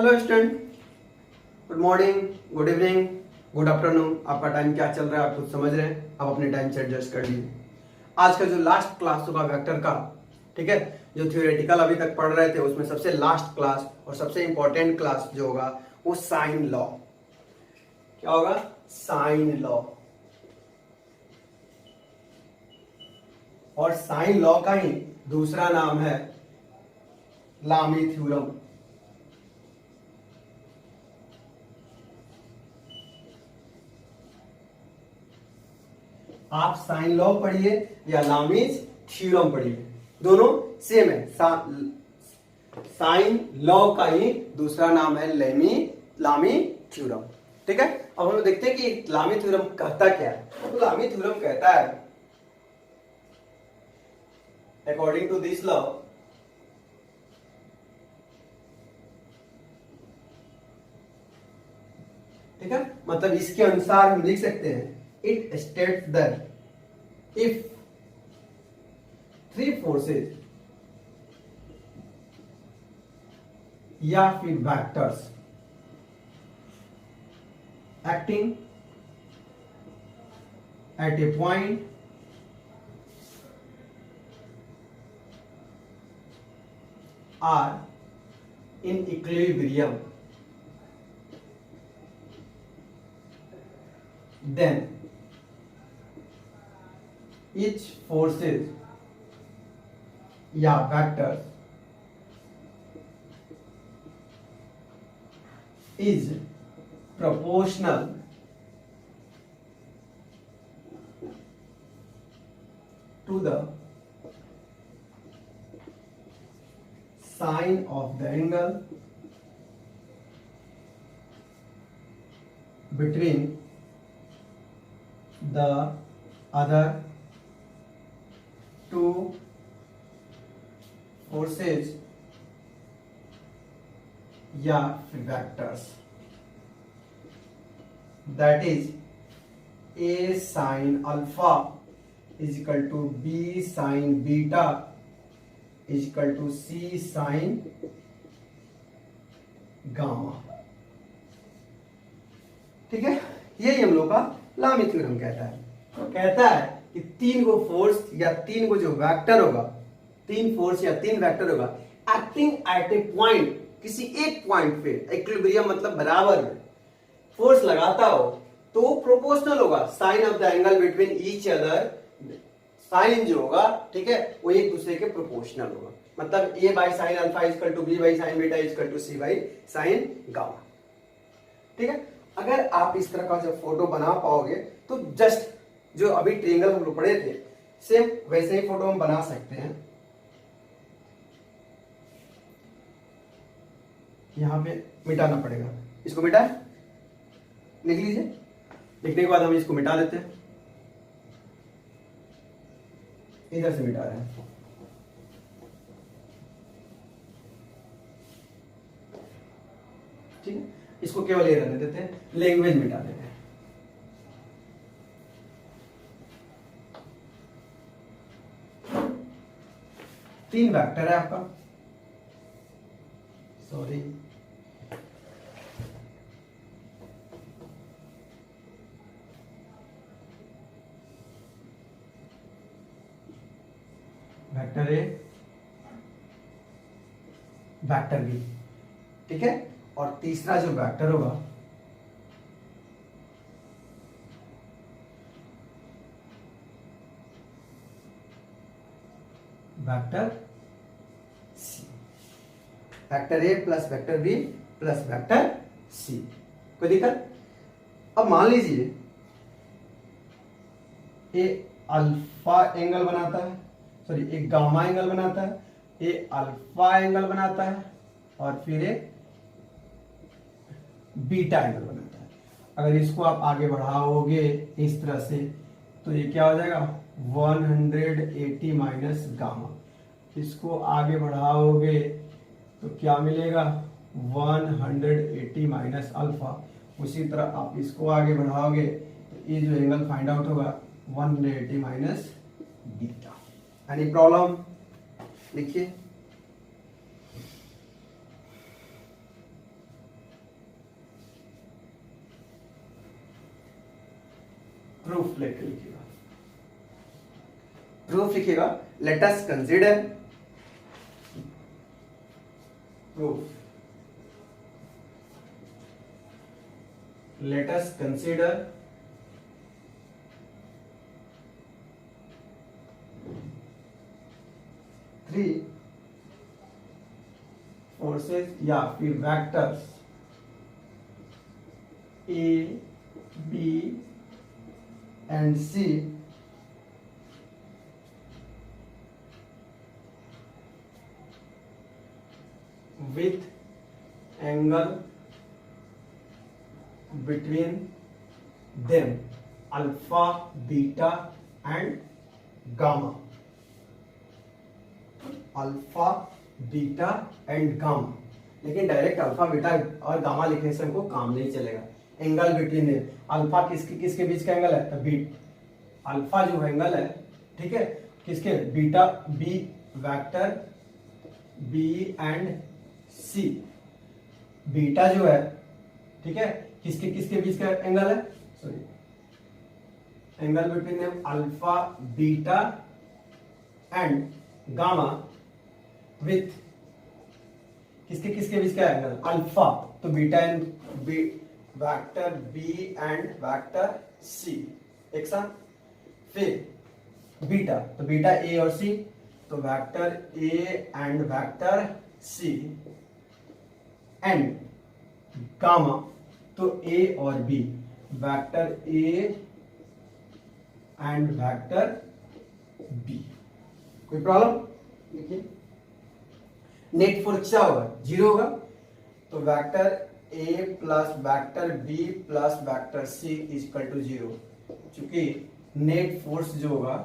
Hello student, good morning, good evening, good afternoon. आपका time क्या चल रहा है आप कुछ समझ रहे हैं? आप अपने टाइम से एडजस्ट कर लीजिए। आज का जो लास्ट क्लास होगा वेक्टर का, ठीक है, जो थ्योरेटिकल अभी तक पढ़ रहे थे उसमें सबसे लास्ट क्लास और सबसे इंपॉर्टेंट क्लास जो होगा वो साइन लॉ। क्या होगा? Sine law. और साइन लॉ का ही दूसरा नाम है लामी थ्योरम। आप साइन लॉ पढ़िए या लामीज थ्योरम पढ़िए, दोनों सेम है। साइन लॉ का ही दूसरा नाम है लामी थ्योरम। ठीक है, अब हम लोग देखते हैं कि लामी थ्योरम कहता क्या है। तो लामी थ्योरम कहता है, अकॉर्डिंग टू दिस लॉ, ठीक है, मतलब इसके अनुसार हम लिख सकते हैं, it states that if three forces या फिर vectors acting at a point are in equilibrium, then each forces या vectors is proportional to the sine of the angle between the other two forces या vectors, that is a sin alpha is equal to b sin beta is equal to c sin gamma. ठीक है, यही हम लोग का लामी theorem कहता है। तो कहता है कि तीन गो फोर्स या तीन गो जो वेक्टर होगा, तीन फोर्स या तीन वेक्टर होगा, एक्टिंग एट ए पॉइंट, किसी एक पॉइंट पे, इक्विलिब्रियम मतलब बराबर में फोर्स लगाता हो तो प्रोपोर्शनल होगा sine of the angle between each other. Sine जो होगा, ठीक है, वो एक दूसरे के प्रोपोर्शनल होगा। मतलब a by sine alpha is equal to b by sine beta is equal to c by sine gamma. ठीक है, अगर आप इस तरह का जब फोटो बना पाओगे तो जस्ट जो अभी ट्रायंगल हम लोग पढ़े थे सेम वैसे ही फोटो हम बना सकते हैं। यहां पे मिटाना पड़ेगा, इसको मिटा लिख लीजिए। लिखने के बाद हम इसको मिटा देते हैं, इधर से मिटा रहे हैं। ठीक है, इसको केवल ये रहने देते हैं, लैंग्वेज मिटा देते हैं। तीन वेक्टर है आपका, sorry, vector A, vector B, ठीक है, और तीसरा जो वेक्टर होगा vector C. Vector A plus vector B plus vector C. कोई दिक्कत? अब मान लीजिए ए अल्फा एंगल बनाता है, सॉरी एक गामा एंगल बनाता है, ये अल्फा एंगल बनाता है और फिर एक बीटा एंगल बनाता है। अगर इसको आप आगे बढ़ाओगे इस तरह से तो ये क्या हो जाएगा 180 माइनस गामा। इसको आगे बढ़ाओगे तो क्या मिलेगा 180 माइनस अल्फा। उसी तरह आप इसको आगे बढ़ाओगे तो ये जो एंगल फाइंड आउट होगा 180 माइनस बीटा। Any problem? लिखिए। प्रूफ लेके लिखिएगा, प्रूफ लिखिएगा। Let us consider proof, let us consider three forces या फिर vectors A, B and C with angle between them alpha, beta and gamma, alpha beta and gamma. लेकिन direct alpha beta और gamma लिखने से हमको काम नहीं चलेगा। एंगल बिटवीन देम, अल्फा किसके किसके बीच का एंगल है, तो बीट अल्फा जो एंगल है, ठीक है, किसके, beta B vector B and C, beta जो है, ठीक है, किसके किसके बीच का एंगल है, sorry, angle between them alpha beta and gamma with किसके किसके बीच का एंगल, अल्फा, तो beta and B vector B and vector C एक साथ, फिर बीटा, तो बीटा ए और सी, तो vector A and vector C and gamma, तो ए और B, vector A and vector B. कोई प्रॉब्लम? देखिए नेट फोर्स क्या होगा, जीरो होगा, तो vector A plus vector B plus vector C is equal to zero, क्योंकि नेट फोर्स जो होगा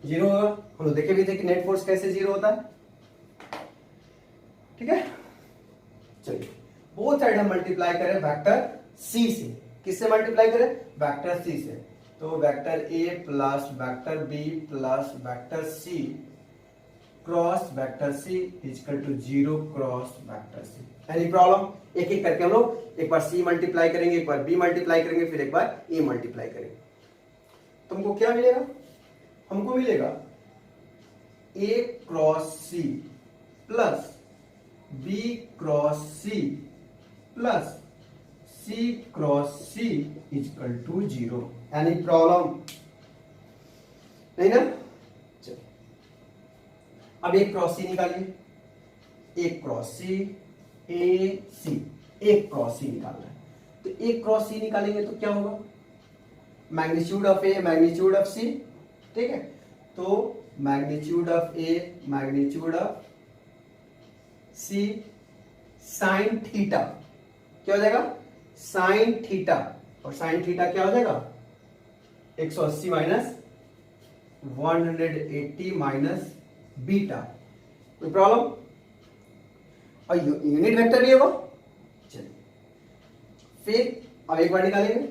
जीरो होगा। हम लोग देखे भी थे कि नेट फोर्स कैसे जीरो होता है, ठीक है। चलिए बोथ साइड हम मल्टीप्लाई करें वेक्टर सी से, किससे मल्टीप्लाई करें, वेक्टर सी से, तो vector A plus vector B plus vector C cross vector C equal to zero cross vector C. Any problem? एक एक करके हम लोग एक बार सी मल्टीप्लाई करेंगे, एक बार बी मल्टीप्लाई करेंगे, फिर एक बार ए मल्टीप्लाई करेंगे। तुमको क्या मिलेगा, हमको मिलेगा A cross C plus B cross C plus C cross C equal to zero. Any problem? नहीं ना? चलिए अब एक क्रॉस सी निकालिए, एक क्रॉस सी ए सी, एक क्रॉस सी निकालना है, तो एक क्रॉस सी निकालेंगे तो क्या होगा, magnitude of A magnitude of C, ठीक है, तो magnitude of A magnitude of C sine theta क्या हो जाएगा, साइन थीटा, और साइन थीटा क्या हो जाएगा 180 माइनस 180 माइनस बीटा। कोई प्रॉब्लम? और यूनिट वेक्टर भी होगा। चलिए फिर अब एक बार निकालेंगे,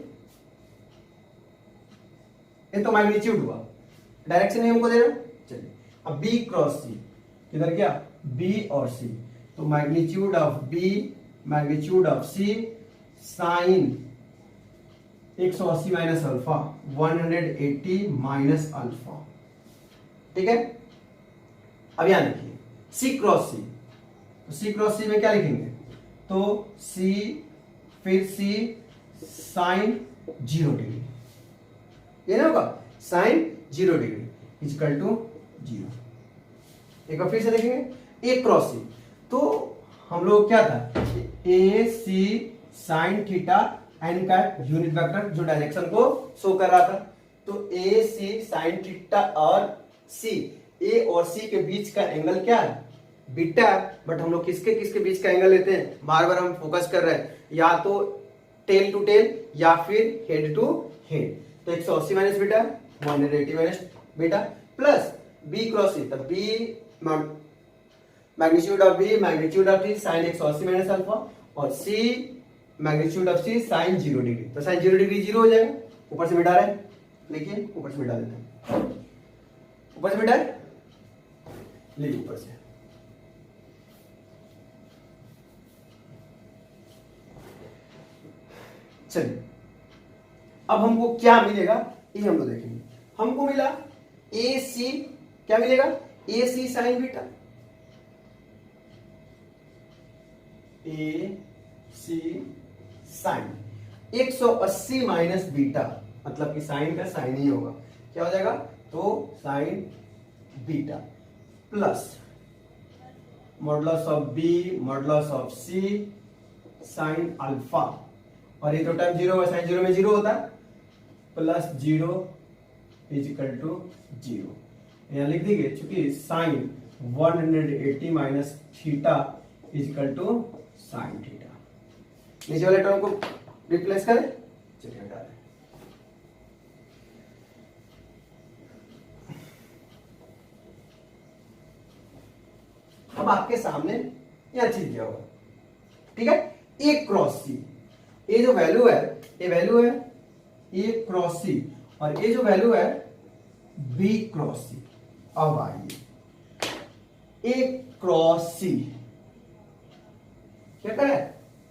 ये तो मैग्नीट्यूड हुआ, डायरेक्शन ही हमको दे रहा। चलिए अब बी क्रॉस सी, इधर क्या बी और सी, तो magnitude of B magnitude of C sine 180 minus alpha 180 minus alpha, ठीक है। अब यहां लिखिए सी क्रॉस सी, तो सी क्रॉस सी में क्या लिखेंगे, तो सी फिर सी साइन 0 डिग्री, ये ना होगा साइन 0 डिग्री इक्वल टू 0। एक बार फिर से देखेंगे ए क्रॉस सी, तो हम लोग क्या था ए सी साइन थीटा एन का यूनिट वेक्टर जो डायरेक्शन को शो कर रहा था, तो ए सी साइन थीटा और सी, ए और सी के बीच का एंगल क्या है, बीटा, बट हम लोग किसके किसके बीच का एंगल लेते हैं, बार बार हम फोकस कर रहे हैं, या तो टेल टू टेल या फिर हेड टू हेड, तो 180 minus beta 180 minus beta plus B cross C, तब B magnitude of B magnitude of C sine 180 minus alpha, और C magnitude of C sine 0 degree, तो साइन 0 डिग्री 0 हो जाएगा। ऊपर से मिटा रहे हैं, देखिए ऊपर से मिटा देते हैं, ऊपर से मिटाए, लीजिए ऊपर से, चलिए अब हमको क्या मिलेगा ये हम लोग देखेंगे। हमको मिला ए सी, क्या मिलेगा, ए सी साइन बीटा, ए सी साइन 180 माइनस बीटा, मतलब कि साइन का साइन ही होगा, क्या हो जाएगा, तो sine beta plus modulus of B modulus of C sine alpha, और ये तो टाइम जीरो है, साइन जीरो में जीरो होता है, plus zero is equal to zero. यहां लिख दीजिए, चूंकि sine 180 minus theta is equal to sine theta. नीचे वाले टर्म को रिप्लेस करें, चलिए हटा दें। अब आपके सामने यह चीज दिया होगा, ठीक है, ए क्रॉस सी, ये जो वैल्यू है, ये वैल्यू है ए क्रॉस सी, और ये जो वैल्यू है बी क्रॉस सी। अब आइए ए क्रॉस सी क्या करे,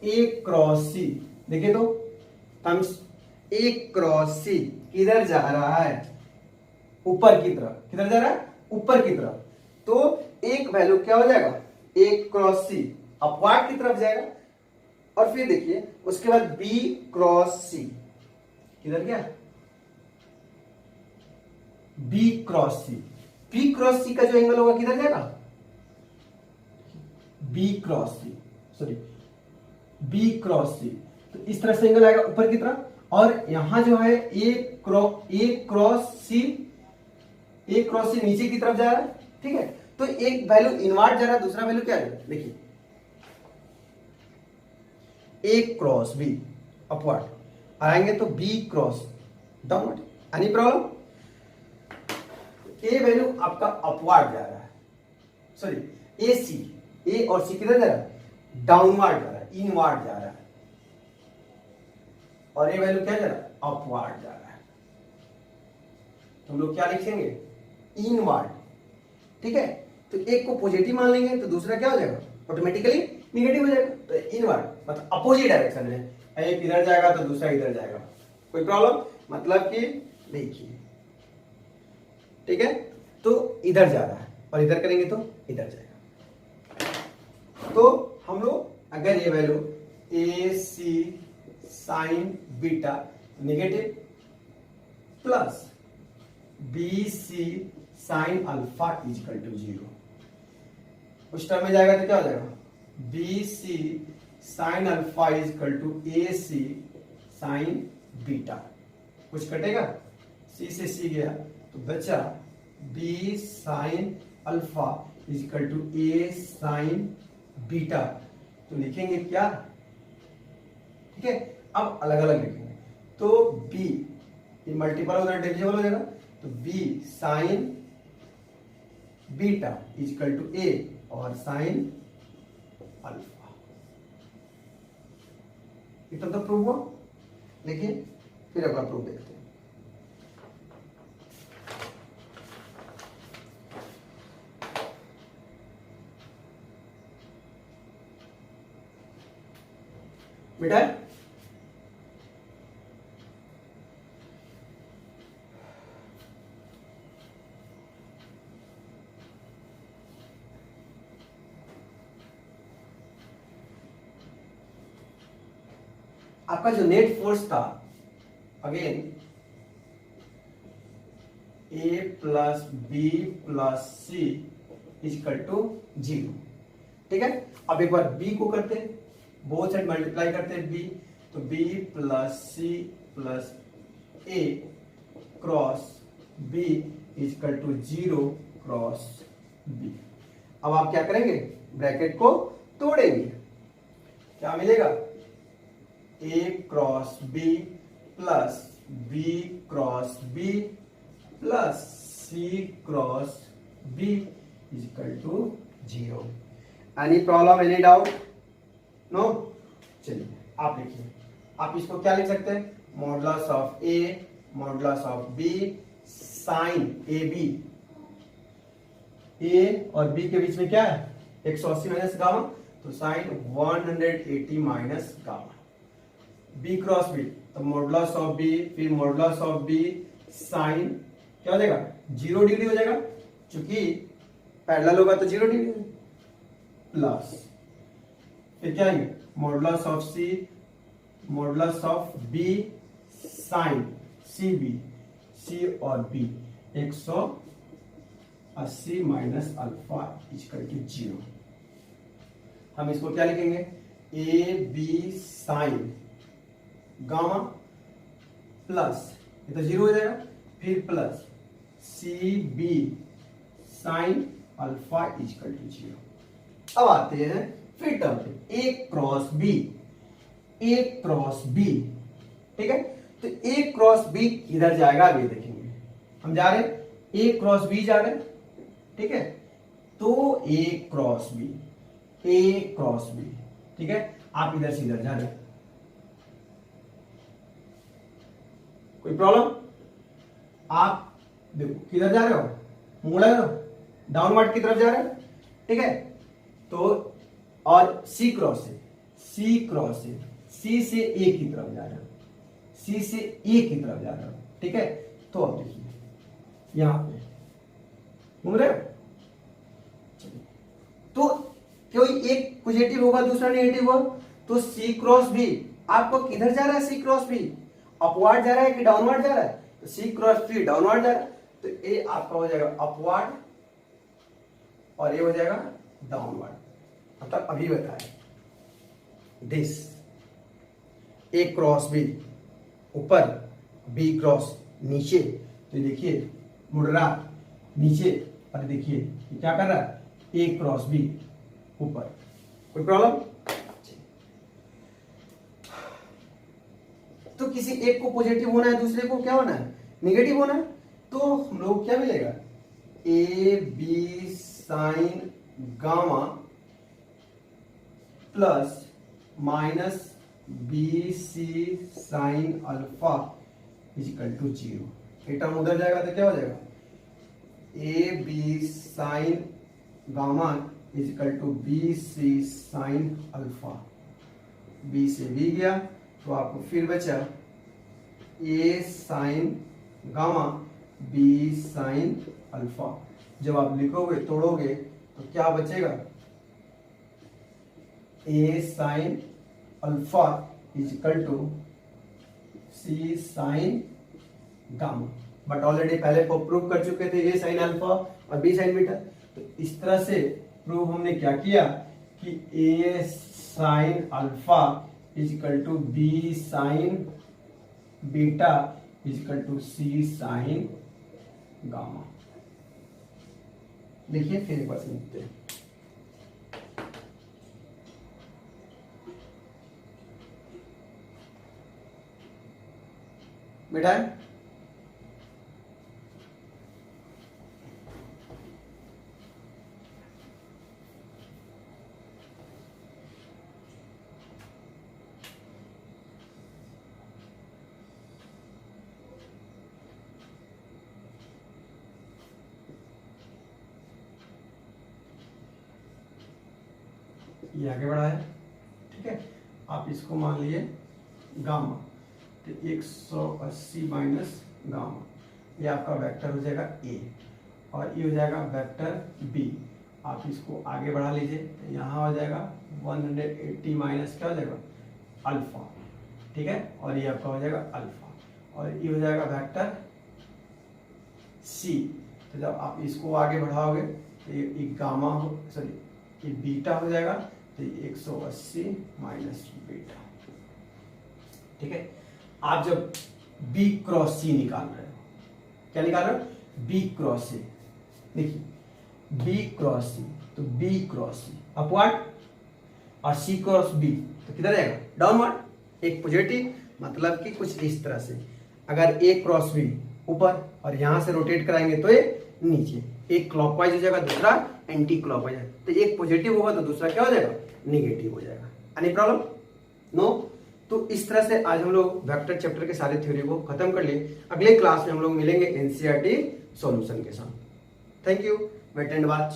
ए क्रॉस सी, देखिए तो टर्म्स ए क्रॉस सी किधर जा रहा है, ऊपर की तरफ, किधर जा रहा है, ऊपर की तरफ, तो एक वैल्यू क्या हो जाएगा, ए क्रॉस सी अपवार्ड की तरफ जाएगा, और फिर देखिए उसके बाद बी क्रॉस सी किधर गया, बी क्रॉस सी, बी क्रॉस सी का जो एंगल होगा किधर जाएगा, बी क्रॉस सी, सॉरी बी क्रॉस सी, तो इस तरह से एंगल आएगा ऊपर की तरफ, और यहां जो है ए क्रॉस सी नीचे की तरफ जा रहा है, ठीक है, तो एक वैल्यू इनवर्ट जा रहा है, दूसरा वैल्यू क्या है, देखिए ए क्रॉस बी अपवर्ड आएंगे, तो B cross downward, any problem, A value आपका अपवर्ड जा रहा है, सॉरी ए सी, ए और सी किधर जा रहा है, डाउनवर्ड जा रहा है, इनवर्ड जा रहा है, और ये वैल्यू क्या जा रहा है, अपवर्ड जा रहा है, तो हम लोग क्या लिखेंगे, इनवर्ड, ठीक है, तो एक को पॉजिटिव मान लेंगे तो दूसरा क्या हो जाएगा, ऑटोमेटिकली निगेटिव हो जाएगा, तो इनवर्ड मतलब अपोजिट डायरेक्शन में, एक इधर जाएगा तो दूसरा इधर जाएगा, कोई प्रॉब्लम, मतलब कि देखिए, ठीक है, तो इधर जा रहा है और इधर करेंगे तो इधर जाएगा, तो हम लोग अगर ये value A C sine beta negative plus B C sine alpha is equal to zero, उस टर्म में जाएगा तो क्या हो जाएगा, B C sine alpha is equal to A C sine beta, कुछ कटेगा, सी से सी गया तो बचा B sine alpha is equal to A sine beta, तो लिखेंगे क्या, ठीक है, अब अलग अलग लिखेंगे, तो बी ये मल्टीपल उधर डिविजिबल हो जाएगा, तो B sine beta equal to A और साइन अल्फा, इतना तो प्रूव हुआ, लेकिन फिर अपना प्रूफ देखते हैं। बेटा आपका जो नेट फोर्स था, again A plus B plus C is equal to zero, ठीक है, अब एक बार बी को करते हैं, बोथ साइड मल्टीप्लाई करते हैं बी, तो B plus C plus A cross B equal to zero cross B. अब आप क्या करेंगे, ब्रैकेट को तोड़ेंगे, क्या मिलेगा, A cross B plus B cross B plus C cross B equal to zero. Any problem, any doubt, no? चलिए आप लिखिए, आप इसको क्या लिख सकते हैं, modulus of A modulus of B sine A B, A और बी के बीच में क्या है 180 माइनस गामा, तो sine 180 minus gamma B cross B, तो मॉडुलस ऑफ बी, फिर मॉडुलस ऑफ बी साइन क्या हो जाएगा 0 डिग्री हो जाएगा, क्योंकि पैरेलल होगा तो 0 डिग्री प्लस फिर क्या आएंगे modulus of C, modulus of B sine C B, C और B 180 minus alpha equal to 0। हम इसको क्या लिखेंगे A B sine gamma plus ये तो 0 हो जाएगा, फिर plus C B sine alpha equal to 0। अब आते हैं फिर टर्म पे A cross B, A cross B, ठीक है। तो ए क्रॉस बी इधर जाएगा, अभी देखेंगे हम जा रहे हैं ए क्रॉस बी जा रहे हैं, ठीक है। तो ए cross B, A cross B, ठीक है। आप इधर से इधर जा रहे हैं, कोई प्रॉब्लम? आप देखो किधर जा रहे हो, मुड़ा रहे हो, डाउनवर्ड की तरफ जा रहे हो, ठीक है। तो और सी क्रॉस से, सी क्रॉस से, सी से ए की तरफ जा रहे हो, सी से ए की तरफ जा रहे हो, ठीक है। तो अब देखिए यहां पे घूम रहे हो, तो कोई एक पॉजिटिव होगा दूसरा नेगेटिव होगा, तो सी क्रॉस बी आपको किधर जा रहा है, सी क्रॉस बी अपवर्ड जा रहा है कि डाउनवर्ड जा रहा है, तो सी क्रॉस बी डाउनवर्ड जा रहा है, तो ए आपका हो जाएगा अपवर्ड और ये हो जाएगा डाउनवर्ड। मतलब अभी बताएं दिस ए क्रॉस बी ऊपर, बी क्रॉस नीचे, तो देखिए मुड़ रहा नीचे, और देखिए क्या कर रहा है ए क्रॉस बी ऊपर। कोई प्रॉब्लम? तो किसी एक को पॉजिटिव होना है, दूसरे को क्या होना है नेगेटिव होना है, तो हम लोग क्या मिलेगा A B sine gamma plus minus B C sine alpha is equal to 0। एक टर्म उधर जाएगा तो क्या हो जाएगा A B sine gamma equal to B C sine alpha, B से बी गया तो आपको फिर बचा A sine gamma B sine alpha. जब आप लिखोगे तोड़ोगे तो क्या बचेगा A sine alpha is equal to C sine gamma. But already पहले को प्रूव कर चुके थे ए साइन अल्फा और बी साइन बीटा, तो इस तरह से प्रूव हमने क्या किया कि A sine alpha is equal to B sine beta equal to C sine gamma. देखिए फिर एक बार समझते हैं। बेटा ये आगे बढ़ा है, ठीक है। आप इसको मान लिए गामा, तो 180 माइनस गामा, ये आपका वेक्टर हो जाएगा ए और ये हो जाएगा वेक्टर बी। आप इसको आगे बढ़ा लीजिए, तो यहाँ हो जाएगा 180 माइनस क्या हो जाएगा अल्फा, ठीक है। और ये आपका हो जाएगा अल्फा और ये हो जाएगा वेक्टर सी। तो जब आप इसको आगे बढ़ाओगे तो ये गामा हो, सॉरी ये बीटा हो जाएगा, तो 180 माइनस बीटा, ठीक है। आप जब B क्रॉस C निकाल रहे हो, क्या निकाल रहे हो B क्रॉस C, देखिए B क्रॉस C, तो B क्रॉस C अपवर्ड और C क्रॉस B तो किधर जाएगा डाउनवर्ड। एक पॉजिटिव मतलब कि कुछ इस तरह से, अगर A क्रॉस B ऊपर और यहां से रोटेट कराएंगे तो ये नीचे, एक क्लॉकवाइज हो जाएगा दूसरा एंटी क्लॉकवाइज, तो एक पॉजिटिव होगा तो दूसरा क्या हो जाएगा नेगेटिव हो जाएगा। Any problem? नो। तो इस तरह से आज हम लोग वेक्टर चैप्टर के सारे थ्योरी को खत्म कर लिए। अगले क्लास में हम लोग मिलेंगे एनसीईआरटी सॉल्यूशन के साथ। Thank you, wait and watch.